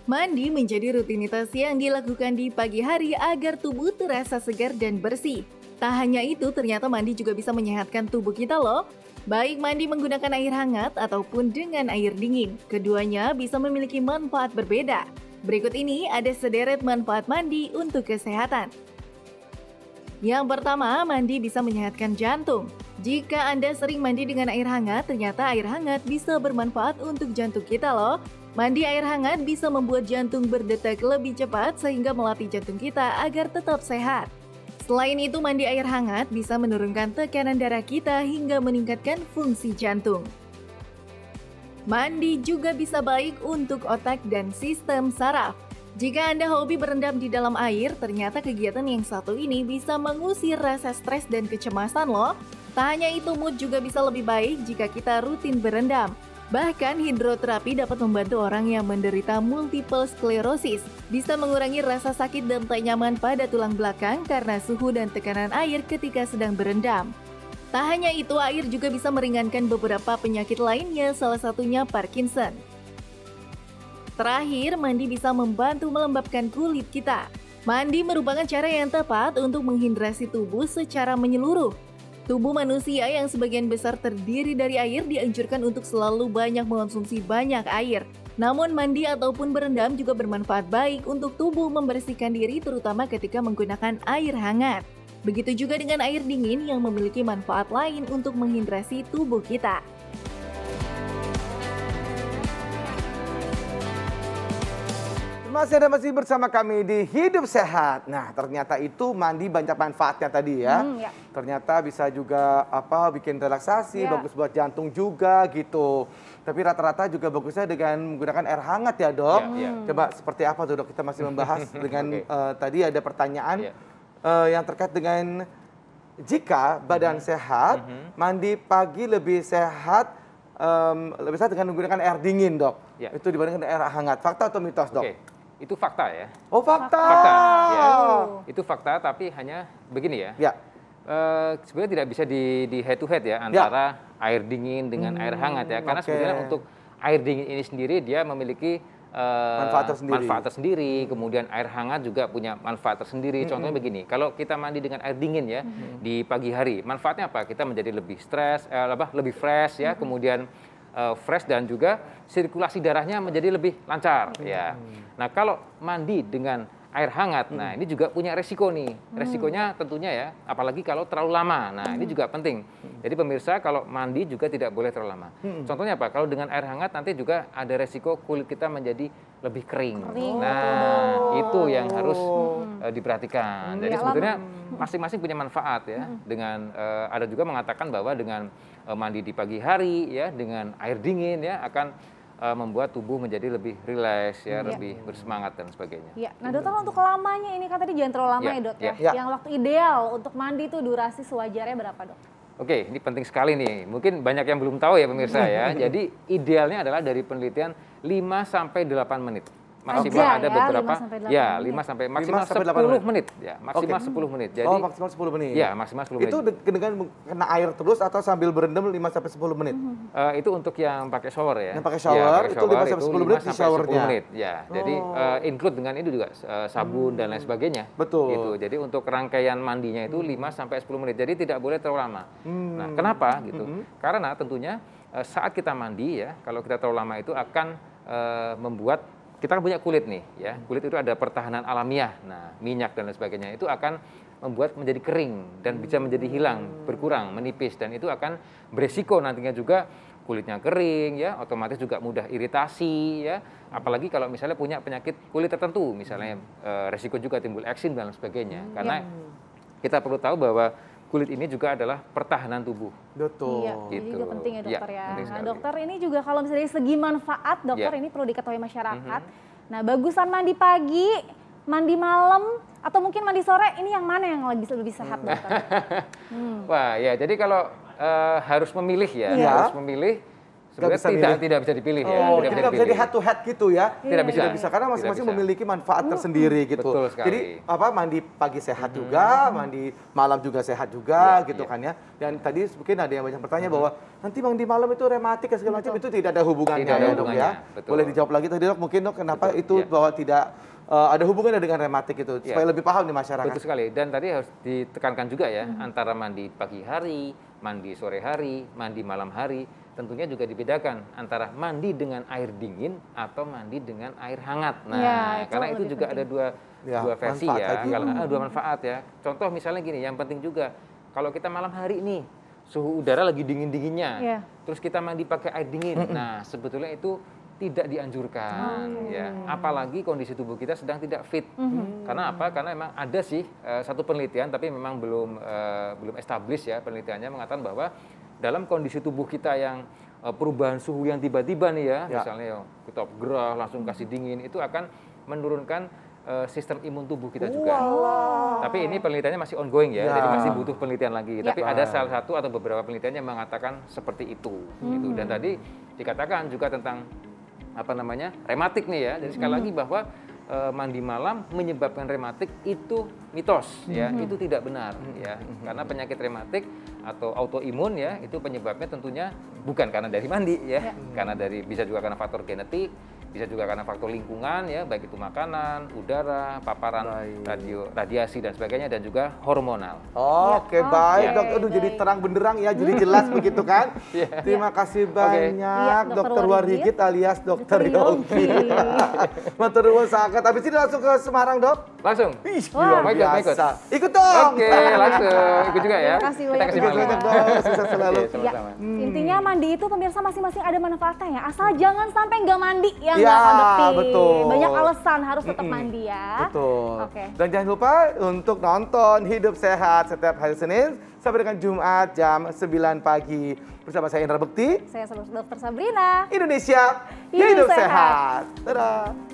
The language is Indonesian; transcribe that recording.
Mandi menjadi rutinitas yang dilakukan di pagi hari agar tubuh terasa segar dan bersih. Tak hanya itu, ternyata mandi juga bisa menyehatkan tubuh kita loh. Baik mandi menggunakan air hangat ataupun dengan air dingin. Keduanya bisa memiliki manfaat berbeda. Berikut ini ada sederet manfaat mandi untuk kesehatan. Yang pertama, mandi bisa menyehatkan jantung. Jika Anda sering mandi dengan air hangat, ternyata air hangat bisa bermanfaat untuk jantung kita loh. Mandi air hangat bisa membuat jantung berdetak lebih cepat sehingga melatih jantung kita agar tetap sehat. Selain itu, mandi air hangat bisa menurunkan tekanan darah kita hingga meningkatkan fungsi jantung. Mandi juga bisa baik untuk otak dan sistem saraf. Jika Anda hobi berendam di dalam air, ternyata kegiatan yang satu ini bisa mengusir rasa stres dan kecemasan loh. Tak hanya itu, mood juga bisa lebih baik jika kita rutin berendam. Bahkan hidroterapi dapat membantu orang yang menderita multiple sklerosis. Bisa mengurangi rasa sakit dan tak nyaman pada tulang belakang karena suhu dan tekanan air ketika sedang berendam. Tak hanya itu, air juga bisa meringankan beberapa penyakit lainnya, salah satunya Parkinson. Terakhir, mandi bisa membantu melembabkan kulit kita. Mandi merupakan cara yang tepat untuk menghidrasi tubuh secara menyeluruh. Tubuh manusia yang sebagian besar terdiri dari air dianjurkan untuk selalu banyak mengonsumsi banyak air. Namun mandi ataupun berendam juga bermanfaat baik untuk tubuh membersihkan diri terutama ketika menggunakan air hangat. Begitu juga dengan air dingin yang memiliki manfaat lain untuk menghidrasi tubuh kita. Masih bersama kami di Hidup Sehat. Nah, ternyata itu mandi banyak manfaatnya tadi ya. Ya. Ternyata bisa juga bikin relaksasi, Ya. bagus buat jantung juga gitu. Tapi rata-rata juga bagusnya dengan menggunakan air hangat ya, Dok. Coba seperti apa tuh, Dok? Kita masih membahas dengan tadi ada pertanyaan yang terkait dengan jika badan sehat, mandi pagi lebih sehat dengan menggunakan air dingin, Dok. Itu dibandingkan air hangat. Fakta atau mitos, Dok? Itu fakta ya. Oh, fakta. Fakta. Ya. Itu fakta, tapi hanya begini ya. Sebenarnya tidak bisa di head to head ya antara air dingin dengan air hangat ya. Karena sebenarnya untuk air dingin ini sendiri dia memiliki manfaat tersendiri. Kemudian air hangat juga punya manfaat tersendiri. Contohnya begini, kalau kita mandi dengan air dingin ya di pagi hari, manfaatnya apa? Kita menjadi lebih lebih fresh ya. Kemudian fresh dan juga sirkulasi darahnya menjadi lebih lancar ya. Nah, kalau mandi dengan air hangat, nah ini juga punya resiko nih. Resikonya tentunya ya, apalagi kalau terlalu lama. Nah, ini juga penting. Jadi pemirsa kalau mandi juga tidak boleh terlalu lama. Contohnya apa? Kalau dengan air hangat nanti juga ada resiko kulit kita menjadi lebih kering. Nah, itu yang harus diperhatikan. Jadi sebetulnya masing-masing punya manfaat ya. Dengan ada juga mengatakan bahwa dengan mandi di pagi hari ya dengan air dingin ya akan membuat tubuh menjadi lebih rileks ya, lebih bersemangat dan sebagainya. Ya. Nah, Dokter untuk lamanya ini kan tadi jangan terlalu lama ya, Dok ya. Yang waktu ideal untuk mandi itu durasi sewajarnya berapa, Dok? Oke, ini penting sekali nih. Mungkin banyak yang belum tahu ya pemirsa ya. Jadi idealnya adalah dari penelitian 5 sampai 8 menit. Maksimal ada beberapa 5 sampai maksimal 10 menit ya, maksimal 10 menit. Jadi maksimal 10 menit. Ya, maksimal 10 menit. Itu dengan kena air terus atau sambil berendam 5 sampai 10 menit? Itu untuk yang pakai shower ya. Yang pakai shower, itu 5 sampai 10 menit di showernya. 10 menit ya. Jadi include dengan itu juga sabun dan lain sebagainya. Betul. Gitu. Jadi untuk rangkaian mandinya itu 5 sampai 10 menit. Jadi tidak boleh terlalu lama. Nah, kenapa gitu? Karena tentunya saat kita mandi ya, kalau kita terlalu lama itu akan membuat kita kan punya kulit nih ya, kulit itu ada pertahanan alamiah, nah minyak dan lain sebagainya itu akan membuat menjadi kering dan bisa menjadi hilang, berkurang, menipis dan itu akan beresiko nantinya juga kulitnya kering ya, otomatis juga mudah iritasi ya, apalagi kalau misalnya punya penyakit kulit tertentu, misalnya resiko juga timbul eksim dan lain sebagainya, karena kita perlu tahu bahwa kulit ini juga adalah pertahanan tubuh. Betul. Iya, gitu. ini juga penting ya, Dokter ya. Nah, sekali. Dokter ini juga kalau misalnya dari segi manfaat, Dokter ini perlu diketahui masyarakat. Nah, bagusan mandi pagi, mandi malam, atau mungkin mandi sore, ini yang mana yang lebih sehat, Dokter? Wah, ya jadi kalau harus memilih ya, harus memilih sebenarnya tidak bisa dipilih ya. Tidak bisa di head to head gitu ya. Tidak bisa karena masing-masing memiliki manfaat tersendiri gitu. Betul sekali. Jadi mandi pagi sehat juga, mandi malam juga sehat juga gitu kan ya. Dan tadi mungkin ada yang banyak bertanya bahwa nanti mandi malam itu rematik dan segala macam, itu tidak ada hubungannya ya dok ya. Boleh dijawab lagi tadi dok, mungkin dok kenapa itu bahwa tidak ada hubungannya dengan rematik itu, supaya lebih paham di masyarakat. Betul sekali. Dan tadi harus ditekankan juga ya, antara mandi pagi hari, mandi sore hari, mandi malam hari, tentunya juga dibedakan antara mandi dengan air dingin atau mandi dengan air hangat. Nah, karena itu juga ada dua versi ya, dua manfaat ya. Contoh misalnya gini, yang penting juga kalau kita malam hari nih suhu udara lagi dingin-dinginnya, terus kita mandi pakai air dingin. Nah, sebetulnya itu tidak dianjurkan ya, apalagi kondisi tubuh kita sedang tidak fit. Karena apa? Karena memang ada sih satu penelitian, tapi memang belum established ya, penelitiannya mengatakan bahwa dalam kondisi tubuh kita yang perubahan suhu yang tiba-tiba nih ya, misalnya kita gerah langsung kasih dingin, itu akan menurunkan sistem imun tubuh kita juga. Tapi ini penelitiannya masih ongoing ya, jadi masih butuh penelitian lagi. Tapi ada salah satu atau beberapa penelitian yang mengatakan seperti itu. Gitu. Dan tadi dikatakan juga tentang rematik nih ya. Jadi sekali lagi bahwa mandi malam menyebabkan rematik itu mitos ya, itu tidak benar ya. Karena penyakit rematik atau autoimun ya, itu penyebabnya tentunya bukan karena dari mandi ya. Karena bisa juga karena faktor genetik, bisa juga karena faktor lingkungan ya, baik itu makanan, udara, paparan radiasi dan sebagainya, dan juga hormonal. Oke, baik dok. Aduh, jadi terang benderang ya, jadi jelas begitu kan. Terima kasih banyak Dr. Warhigit alias Dr. Yogi. Matur nuwun sangat. Habis ini langsung ke Semarang dok? Langsung. Luar biasa. Ikut dong. Oke, langsung. Ikut juga ya. Terima kasih banyak dok. Sukses selalu. Intinya mandi itu pemirsa masing-masing ada manfaatnya ya. Asal jangan sampai nggak mandi ya. Betul. Banyak alasan harus tetap mandi ya. Betul. Dan jangan lupa untuk nonton Hidup Sehat setiap hari Senin sampai dengan Jumat jam 9 pagi. Bersama saya Indra Bekti. Saya Dr. Sabrina. Indonesia Hidup Sehat. Dadah.